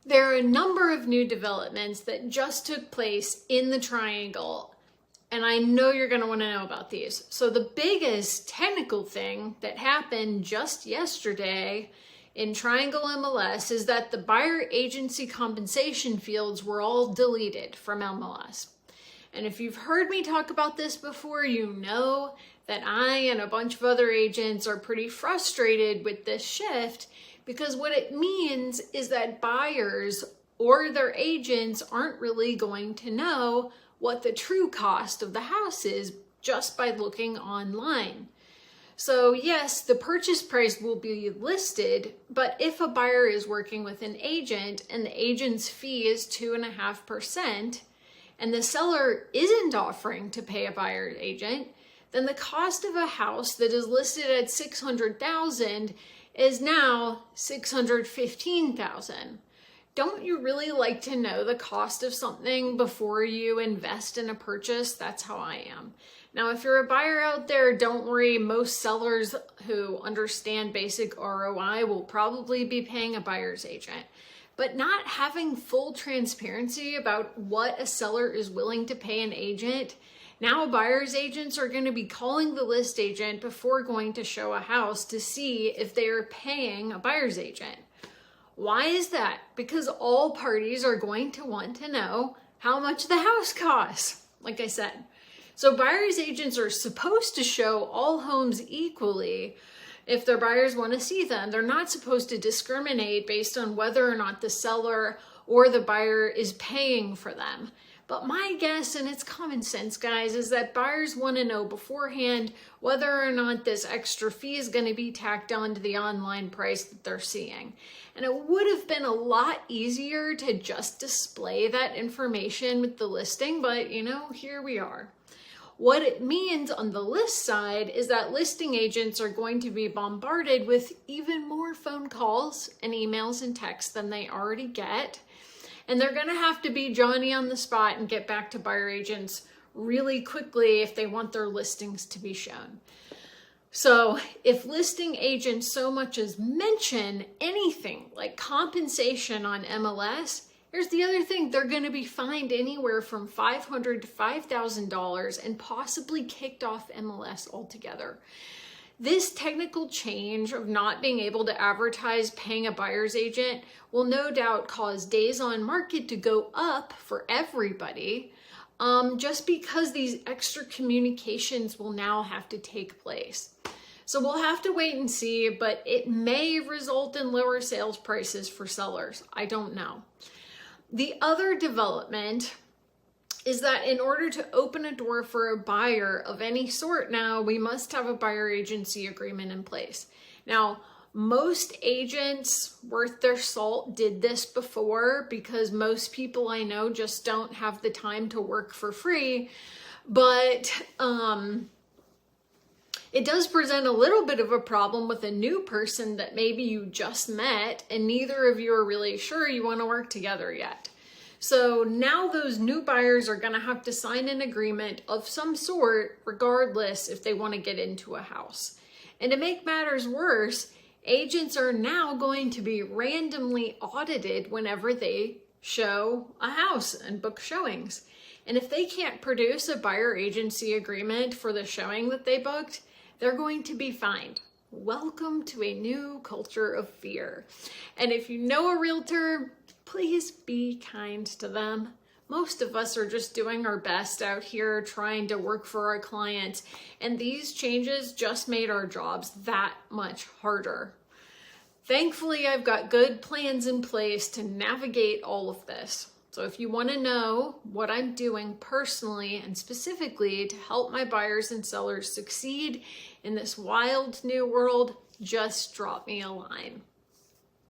There are a number of new developments that just took place in the Triangle, and I know you're going to want to know about these. So the biggest technical thing that happened just yesterday in Triangle MLS is that the buyer agency compensation fields were all deleted from MLS. And if you've heard me talk about this before, you know that I and a bunch of other agents are pretty frustrated with this shift, because what it means is that buyers or their agents aren't really going to know what the true cost of the house is just by looking online. So yes, the purchase price will be listed, but if a buyer is working with an agent and the agent's fee is 2.5%, and the seller isn't offering to pay a buyer's agent, then the cost of a house that is listed at $600,000 is now $615,000. Don't you really like to know the cost of something before you invest in a purchase? That's how I am. Now, if you're a buyer out there, don't worry. Most sellers who understand basic ROI will probably be paying a buyer's agent. But not having full transparency about what a seller is willing to pay an agent, now buyer's agents are going to be calling the list agent before going to show a house to see if they are paying a buyer's agent. Why is that? Because all parties are going to want to know how much the house costs, like I said. So buyer's agents are supposed to show all homes equally if their buyers want to see them. They're not supposed to discriminate based on whether or not the seller or the buyer is paying for them. But my guess, and it's common sense, guys, is that buyers want to know beforehand whether or not this extra fee is going to be tacked on to the online price that they're seeing. And it would have been a lot easier to just display that information with the listing, but here we are. What it means on the list side is that listing agents are going to be bombarded with even more phone calls and emails and texts than they already get. And they're going to have to be Johnny on the spot and get back to buyer agents really quickly if they want their listings to be shown. So if listing agents so much as mention anything like compensation on MLS, here's the other thing: they're going to be fined anywhere from $500 to $5,000 and possibly kicked off MLS altogether. This technical change of not being able to advertise paying a buyer's agent will no doubt cause days on market to go up for everybody, just because these extra communications will now have to take place. So we'll have to wait and see, but it may result in lower sales prices for sellers. I don't know. The other development is that in order to open a door for a buyer of any sort now, we must have a buyer agency agreement in place. Now, most agents worth their salt did this before, because most people I know just don't have the time to work for free. But it does present a little bit of a problem with a new person that maybe you just met and neither of you are really sure you want to work together yet. So now those new buyers are going to have to sign an agreement of some sort, regardless if they want to get into a house. And to make matters worse, agents are now going to be randomly audited whenever they show a house and book showings. And if they can't produce a buyer agency agreement for the showing that they booked, they're going to be fined. Welcome to a new culture of fear. And if you know a realtor, please be kind to them. Most of us are just doing our best out here trying to work for our clients, and these changes just made our jobs that much harder. Thankfully, I've got good plans in place to navigate all of this. So if you want to know what I'm doing personally and specifically to help my buyers and sellers succeed in this wild new world, just drop me a line.